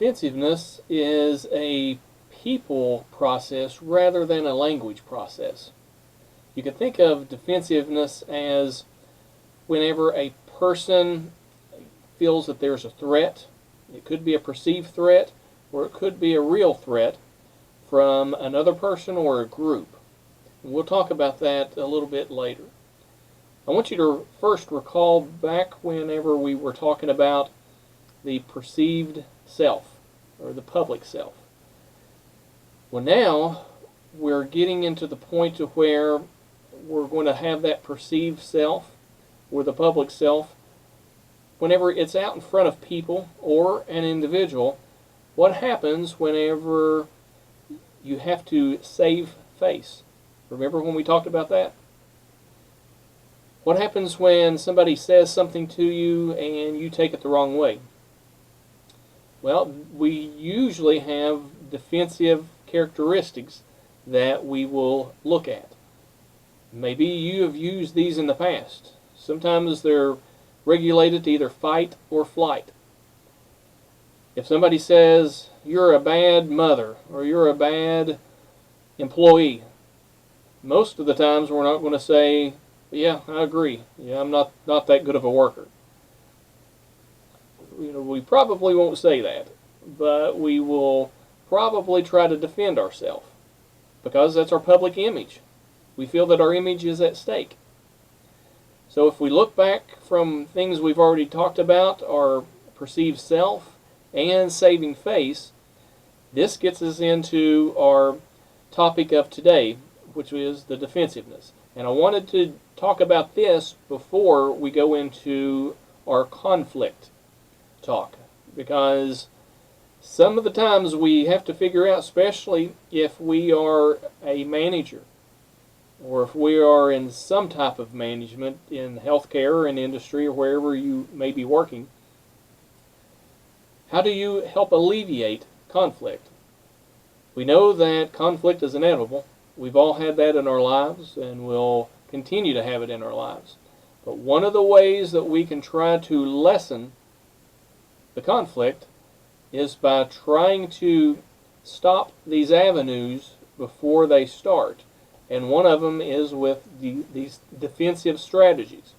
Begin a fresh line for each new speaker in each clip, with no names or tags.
defensiveness is a people process rather than a language process. You can think of defensiveness as whenever a person feels that there's a threat. It could be a perceived threat, or it could be a real threat from another person or a group. And we'll talk about that a little bit later. I want you to first recall back whenever we were talking about the perceived self, or the public self. Well, now we're getting into the point to where we're going to have that perceived self, or the public self, whenever it's out in front of people or an individual. What happens whenever you have to save face? Remember when we talked about that? What happens when somebody says something to you and you take it the wrong way? Well, we usually have defensive characteristics that we will look at. Maybe you have used these in the past. Sometimes they're regulated to either fight or flight. If somebody says, "You're a bad mother," or "You're a bad employee," most of the times we're not going to say, "Yeah, I agree. Yeah, I'm not that good of a worker." We probably won't say that, but we will probably try to defend ourselves because that's our public image. We feel that our image is at stake. So if we look back from things we've already talked about, our perceived self and saving face, this gets us into our topic of today, which is the defensiveness. And I wanted to talk about this before we go into our conflict talk, because some of the times we have to figure out, especially if we are a manager or if we are in some type of management in healthcare or in industry or wherever you may be working, how do you help alleviate conflict? We know that conflict is inevitable. We've all had that in our lives and will continue to have it in our lives. But one of the ways that we can try to lessen the conflict is by trying to stop these avenues before they start. And one of them is with these defensive strategies.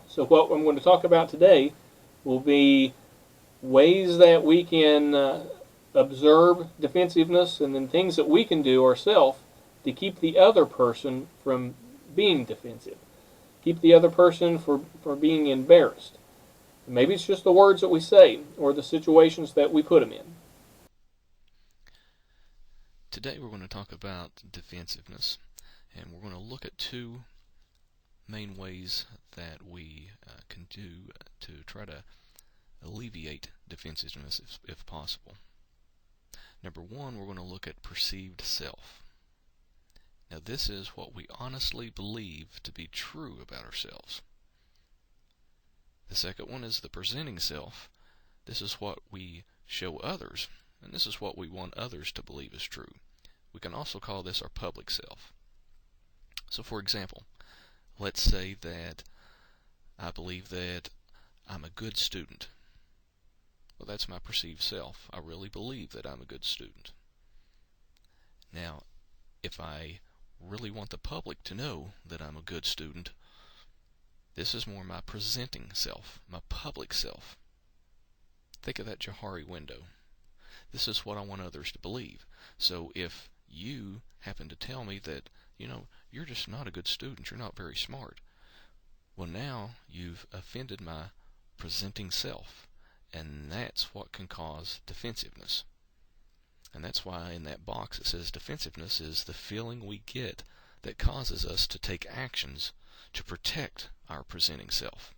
So what I'm going to talk about today will be ways that we can observe defensiveness, and then things that we can do ourselves to keep the other person from being defensive. Keep the other person from being embarrassed. Maybe it's just the words that we say or the situations that we put them in.
Today we're going to talk about defensiveness, and we're going to look at two main ways that we can do to try to alleviate defensiveness if possible. Number one, we're going to look at perceived self. Now this is what we honestly believe to be true about ourselves. The second one is the presenting self. This is what we show others, and this is what we want others to believe is true. We can also call this our public self. So for example, let's say that I believe that I'm a good student. Well, that's my perceived self. I really believe that I'm a good student. Now, if I really want the public to know that I'm a good student, this is more my presenting self, my public self. Think of that Johari window. This is what I want others to believe. So if you happen to tell me that, you're just not a good student, you're not very smart, well, now you've offended my presenting self, and that's what can cause defensiveness. And that's why in that box it says defensiveness is the feeling we get that causes us to take actions to protect our presenting self.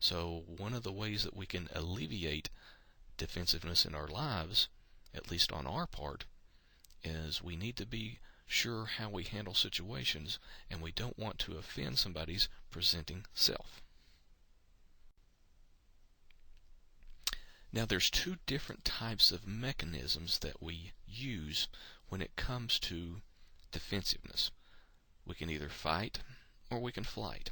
So one of the ways that we can alleviate defensiveness in our lives, at least on our part, is we need to be sure how we handle situations, and we don't want to offend somebody's presenting self. Now there's two different types of mechanisms that we use when it comes to defensiveness. We can either fight or we can flight.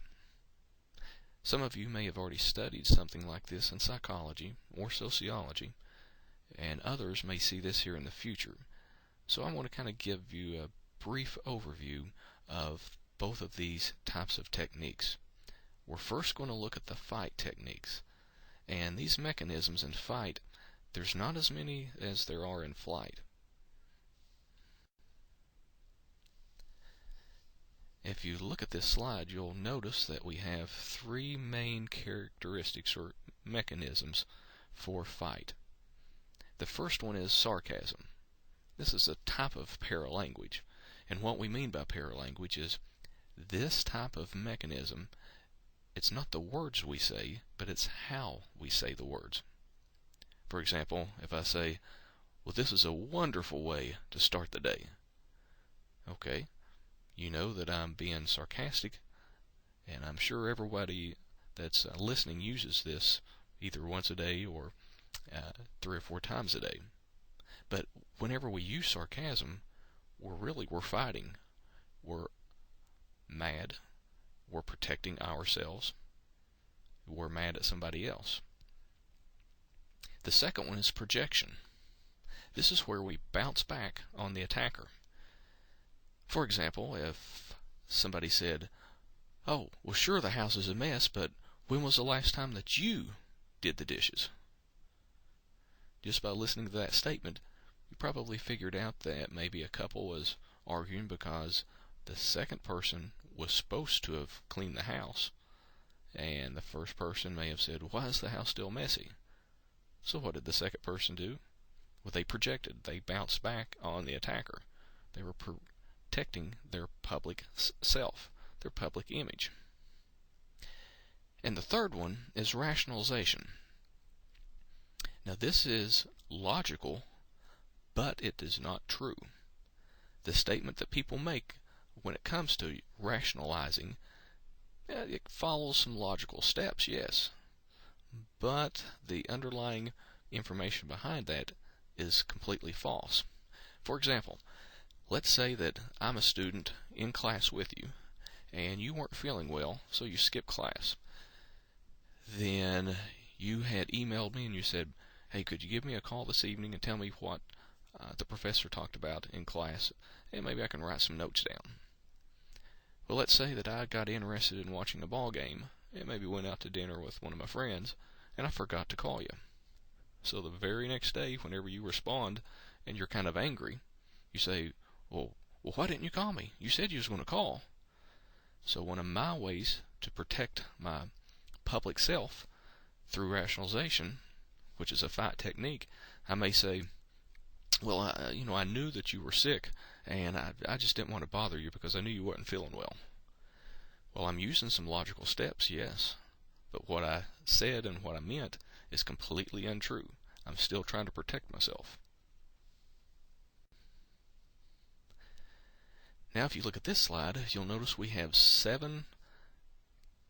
Some of you may have already studied something like this in psychology or sociology, and others may see this here in the future. So I want to kind of give you a brief overview of both of these types of techniques. We're first going to look at the fight techniques. And these mechanisms in fight, there's not as many as there are in flight. If you look at this slide, you'll notice that we have three main characteristics or mechanisms for fight. The first one is sarcasm. This is a type of paralanguage. And what we mean by paralanguage is this type of mechanism, it's not the words we say, but it's how we say the words. For example, if I say, well, this is a wonderful way to start the day. Okay, you know that I'm being sarcastic, and I'm sure everybody that's listening uses this either once a day or 3 or 4 times a day. But whenever we use sarcasm, we're fighting. We're mad. We're protecting ourselves. We're mad at somebody else. The second one is projection. This is where we bounce back on the attacker. For example, if somebody said, oh, well, sure, the house is a mess, but when was the last time that you did the dishes? Just by listening to that statement, you probably figured out that maybe a couple was arguing because the second person was supposed to have cleaned the house, and the first person may have said, why is the house still messy? So what did the second person do? Well, they projected. They bounced back on the attacker. They were protecting their public self, their public image. And the third one is rationalization. Now this is logical, but it is not true. The statement that people make when it comes to rationalizing, it follows some logical steps, yes, but the underlying information behind that is completely false. For example, let's say that I'm a student in class with you, and you weren't feeling well, so you skipped class. Then you had emailed me and you said, hey, could you give me a call this evening and tell me what the professor talked about in class, and maybe I can write some notes down. Well, let's say that I got interested in watching a ball game, and maybe went out to dinner with one of my friends, and I forgot to call you. So the very next day, whenever you respond and you're kind of angry, you say, well, why didn't you call me? You said you was going to call. So one of my ways to protect my public self through rationalization, which is a fight technique, I may say, well, I knew that you were sick, and I just didn't want to bother you because I knew you wasn't feeling well. Well, I'm using some logical steps, yes, but what I said and what I meant is completely untrue. I'm still trying to protect myself. Now, if you look at this slide, you'll notice we have 7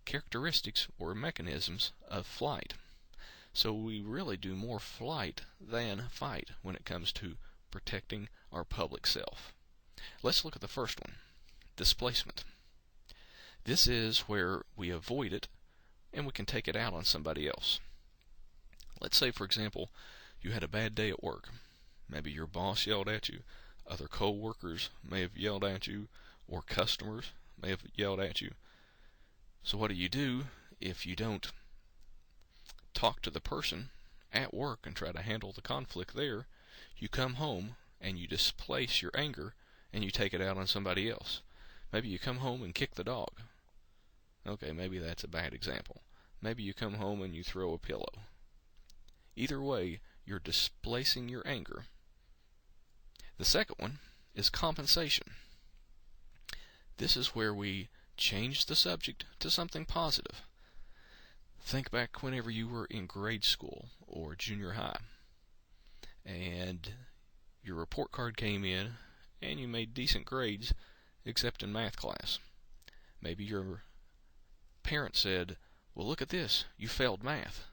characteristics or mechanisms of flight. So we really do more flight than fight when it comes to protecting our public self. Let's look at the first one, displacement. This is where we avoid it and we can take it out on somebody else. Let's say, for example, you had a bad day at work. Maybe your boss yelled at you, other co-workers may have yelled at you, or customers may have yelled at you. So what do if you don't talk to the person at work and try to handle the conflict there? You come home and you displace your anger and you take it out on somebody else. Maybe you come home and kick the dog. Okay, maybe that's a bad example. Maybe you come home and you throw a pillow. Either way, you're displacing your anger. The second one is compensation. This is where we change the subject to something positive. Think back whenever you were in grade school or junior high, and your report card came in and you made decent grades except in math class. Maybe your parents said, well, look at this, you failed math.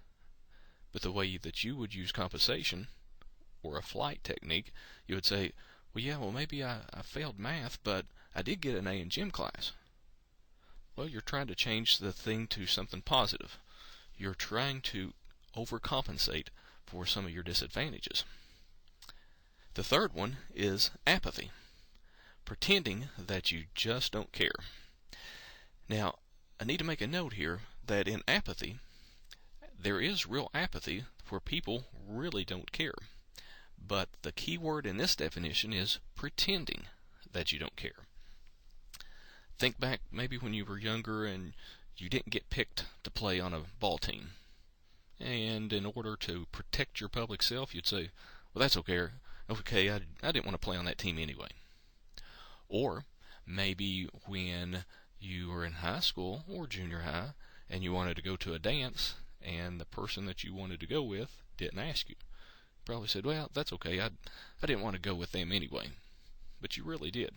But the way that you would use compensation or a flight technique, you would say, well, maybe I failed math, but I did get an A in gym class. Well, you're trying to change the thing to something positive. You're trying to overcompensate for some of your disadvantages. The third one is apathy, pretending that you just don't care. Now, I need to make a note here that in apathy, there is real apathy where people really don't care. But the key word in this definition is pretending that you don't care. Think back maybe when you were younger and you didn't get picked to play on a ball team. And in order to protect your public self, you'd say, well, that's okay. Okay, I didn't want to play on that team anyway. Or maybe when you were in high school or junior high and you wanted to go to a dance and the person that you wanted to go with didn't ask you. You probably said, well, that's okay. I didn't want to go with them anyway. But you really did.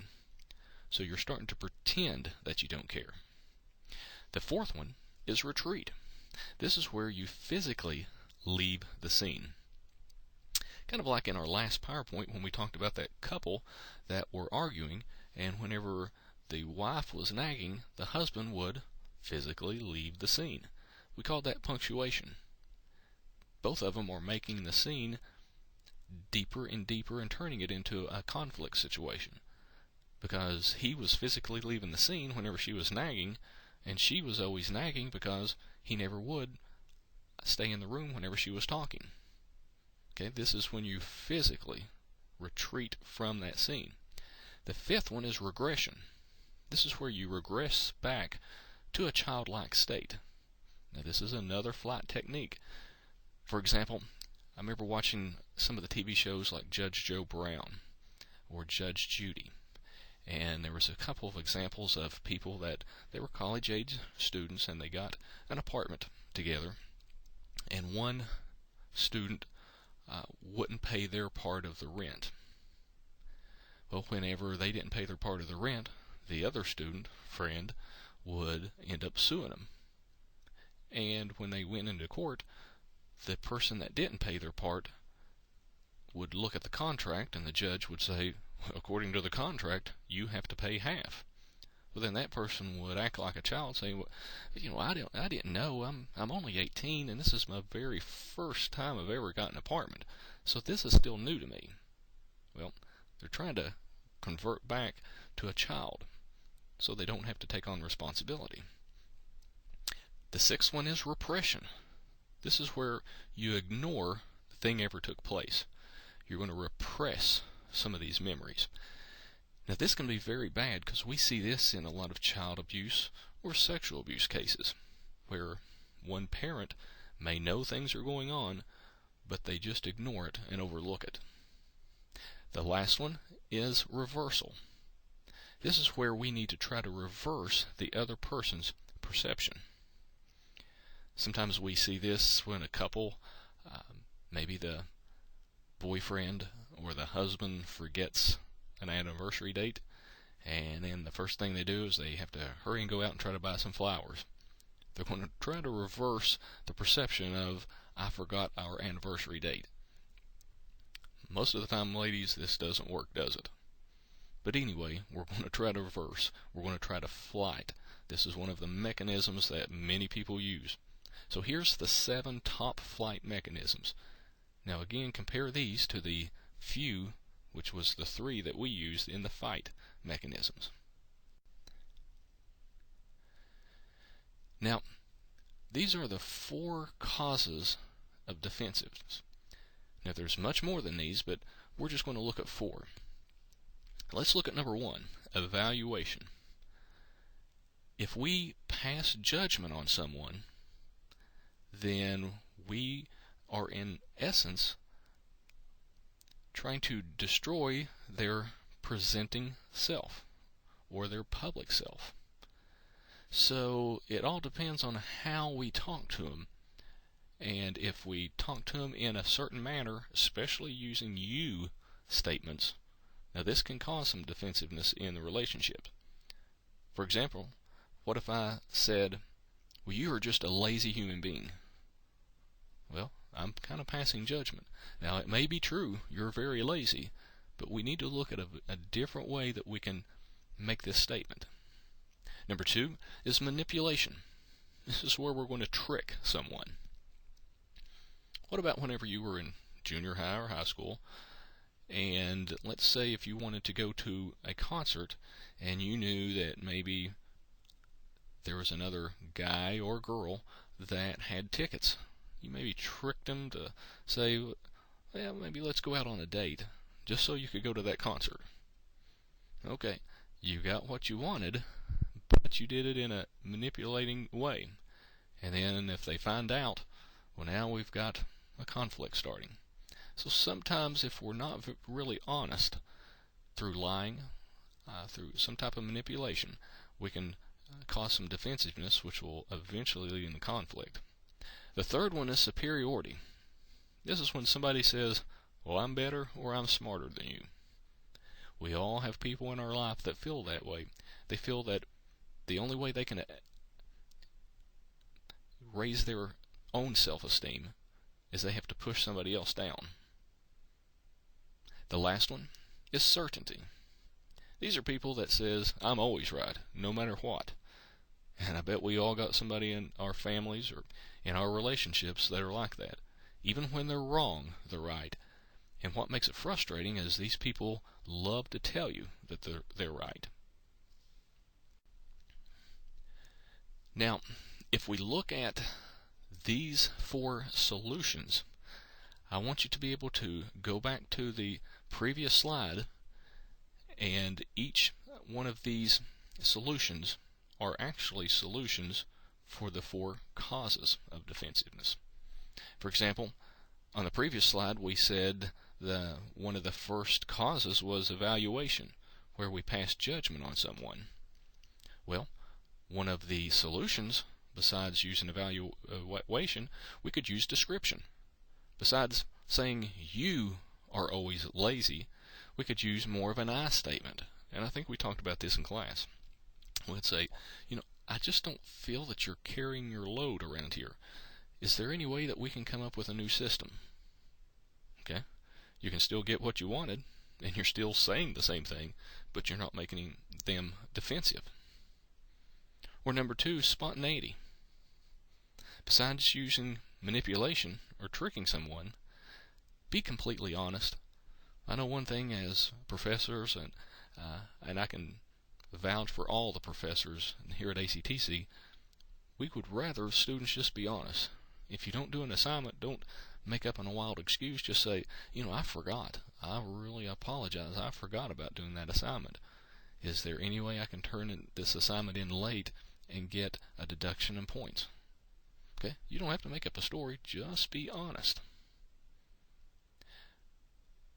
So you're starting to pretend that you don't care. The fourth one is retreat. This is where you physically leave the scene. Kind of like in our last PowerPoint when we talked about that couple that were arguing, and whenever the wife was nagging, the husband would physically leave the scene. We called that punctuation. Both of them are making the scene deeper and deeper and turning it into a conflict situation. Because he was physically leaving the scene whenever she was nagging, and she was always nagging because he never would stay in the room whenever she was talking. Okay, this is when you physically retreat from that scene. The fifth one is regression. This is where you regress back to a childlike state. Now this is another flight technique. For example, I remember watching some of the TV shows like Judge Joe Brown or Judge Judy. And there was a couple of examples of people that they were college-age students and they got an apartment together. And one student wouldn't pay their part of the rent. Well, whenever they didn't pay their part of the rent, the other student, friend, would end up suing them. And when they went into court, the person that didn't pay their part would look at the contract and the judge would say, according to the contract, you have to pay half. Well, then that person would act like a child, saying, well, I didn't know. I'm only 18, and this is my very first time I've ever got an apartment, so this is still new to me. Well, they're trying to convert back to a child, so they don't have to take on responsibility. The sixth one is repression. This is where you ignore the thing ever took place. You're going to repress some of these memories. Now this can be very bad because we see this in a lot of child abuse or sexual abuse cases where one parent may know things are going on, but they just ignore it and overlook it. The last one is reversal. This is where we need to try to reverse the other person's perception. Sometimes we see this when a couple, maybe the boyfriend or the husband forgets an anniversary date, and then the first thing they do is they have to hurry and go out and try to buy some flowers. They're going to try to reverse the perception of, I forgot our anniversary date. Most of the time, ladies, this doesn't work, does it? But anyway, we're going to try to reverse. We're going to try to flight. This is one of the mechanisms that many people use. So here's the 7 top flight mechanisms. Now again, compare these to the few, which was the 3 that we used in the fight mechanisms. Now, these are the 4 causes of defensiveness. Now there's much more than these, but we're just going to look at 4. Let's look at number 1, evaluation. If we pass judgment on someone, then we are in essence trying to destroy their presenting self or their public self. So it all depends on how we talk to them. And if we talk to them in a certain manner, especially using you statements, now this can cause some defensiveness in the relationship. For example, what if I said, well, you are just a lazy human being? Well, I'm kind of passing judgment. Now, it may be true, you're very lazy, but we need to look at a different way that we can make this statement. Number 2 is manipulation. This is where we're going to trick someone. What about whenever you were in junior high or high school And let's say if you wanted to go to a concert and you knew that maybe there was another guy or girl that had tickets. You maybe tricked them to say, well, maybe let's go out on a date, just so you could go to that concert. Okay, you got what you wanted, but you did it in a manipulating way. And then if they find out, well, now we've got a conflict starting. So sometimes if we're not really honest, through lying, through some type of manipulation, we can cause some defensiveness, which will eventually lead into conflict. The third one is superiority. This is when somebody says, well, I'm better or I'm smarter than you. We all have people in our life that feel that way. They feel that the only way they can raise their own self-esteem is they have to push somebody else down. The last one is certainty. These are people that says, I'm always right, no matter what. And I bet we all got somebody in our families or in our relationships that are like that. Even when they're wrong, they're right. And what makes it frustrating is these people love to tell you that they're right. Now, if we look at these 4 solutions, I want you to be able to go back to the previous slide, and each one of these solutions are actually solutions for the 4 causes of defensiveness. For example, on the previous slide we said one of the first causes was evaluation, where we pass judgment on someone. Well, one of the solutions, besides using evaluation, we could use description. Besides saying you are always lazy, we could use more of an I statement. And I think we talked about this in class. We'd say, I just don't feel that you're carrying your load around here. Is there any way that we can come up with a new system? Okay? You can still get what you wanted, and you're still saying the same thing, but you're not making them defensive. Or number 2, spontaneity. Besides using manipulation or tricking someone, be completely honest. I know one thing as professors, and I can vouch for all the professors here at ACTC, we would rather students just be honest. If you don't do an assignment, don't make up a wild excuse. Just say, I forgot. I really apologize. I forgot about doing that assignment. Is there any way I can turn this assignment in late and get a deduction in points? Okay? You don't have to make up a story. Just be honest.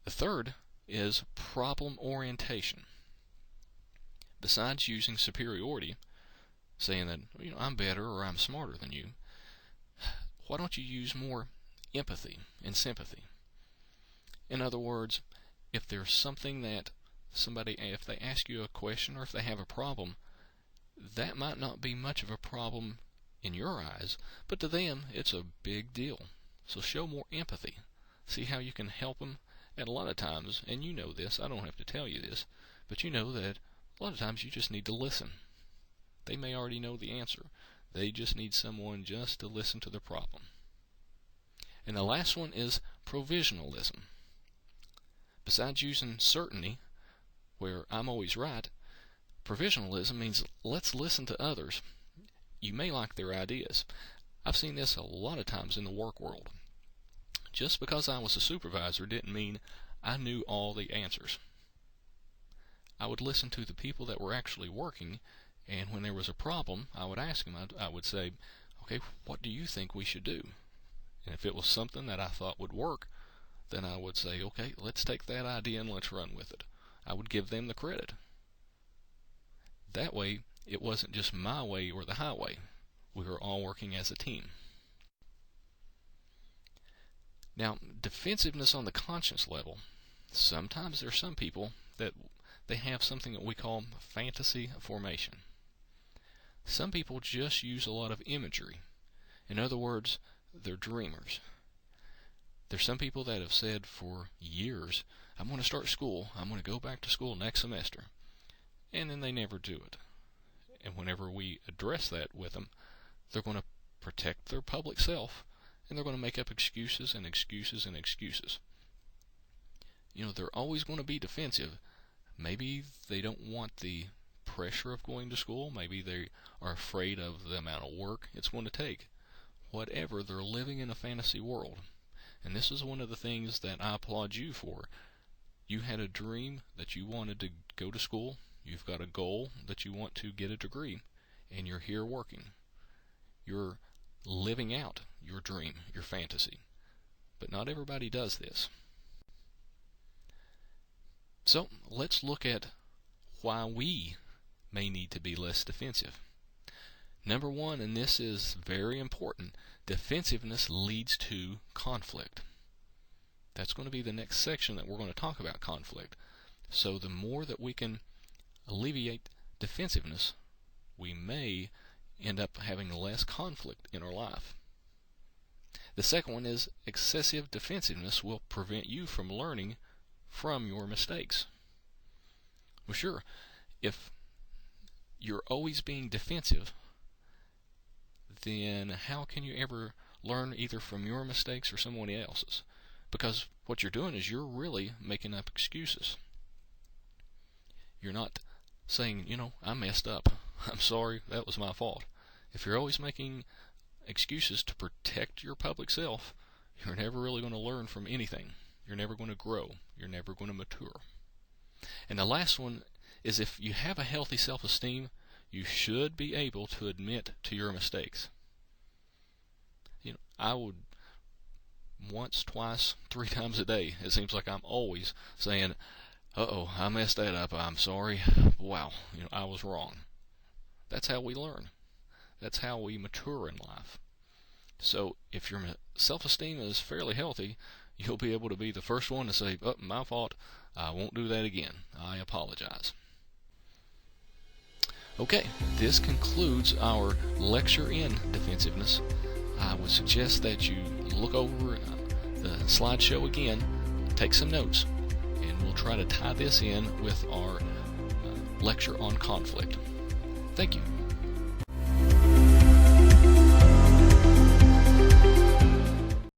The third is problem orientation. Besides using superiority, saying that I'm better or I'm smarter than you, why don't you use more empathy and sympathy? In other words, if there's something that if they ask you a question or if they have a problem, that might not be much of a problem in your eyes, but to them it's a big deal. So show more empathy. See how you can help them. And a lot of times, and you know this, I don't have to tell you this, but you know that a lot of times you just need to listen. They may already know the answer. They just need someone just to listen to the problem. And the last one is provisionalism. Besides using certainty, where I'm always right, provisionalism means let's listen to others. You may like their ideas. I've seen this a lot of times in the work world. Just because I was a supervisor didn't mean I knew all the answers. I would listen to the people that were actually working, and when there was a problem, I would ask them. I would say, okay, what do you think we should do? And if it was something that I thought would work, then I would say, okay, let's take that idea and let's run with it. I would give them the credit. That way, it wasn't just my way or the highway. We were all working as a team. Now, defensiveness on the conscience level. Sometimes there's some people that they have something that we call fantasy formation. Some people just use a lot of imagery. In other words, they're dreamers. There's some people that have said for years, I'm going to start school, I'm going to go back to school next semester. And then they never do it. And whenever we address that with them, they're going to protect their public self, and they're going to make up excuses and excuses and excuses. they're always going to be defensive. Maybe they don't want the pressure of going to school. Maybe they are afraid of the amount of work it's going to take. Whatever, they're living in a fantasy world. And this is one of the things that I applaud you for. You had a dream that you wanted to go to school. You've got a goal that you want to get a degree. And you're here working. You're living out your dream, your fantasy. But not everybody does this. So let's look at why we may need to be less defensive. Number one, and this is very important, defensiveness leads to conflict. That's going to be the next section that we're going to talk about, conflict. So the more that we can alleviate defensiveness, we may end up having less conflict in our life. The second one is excessive defensiveness will prevent you from learning from your mistakes. Well, sure, if you're always being defensive, then how can you ever learn either from your mistakes or someone else's? Because what you're doing is you're really making up excuses. You're not saying, I messed up. I'm sorry, that was my fault. If you're always making excuses to protect your public self, you're never really going to learn from anything. You're never going to grow. You're never going to mature. And the last one is, if you have a healthy self-esteem, you should be able to admit to your mistakes. I would once, twice, 3 times a day, it seems like I'm always saying, uh-oh, I messed that up, I'm sorry, wow, I was wrong. That's how we learn. That's how we mature in life. So if your self-esteem is fairly healthy, you'll be able to be the first one to say, oh, my fault, I won't do that again, I apologize. Okay, this concludes our lecture in defensiveness. I would suggest that you look over the slideshow again, take some notes, and we'll try to tie this in with our lecture on conflict. Thank you.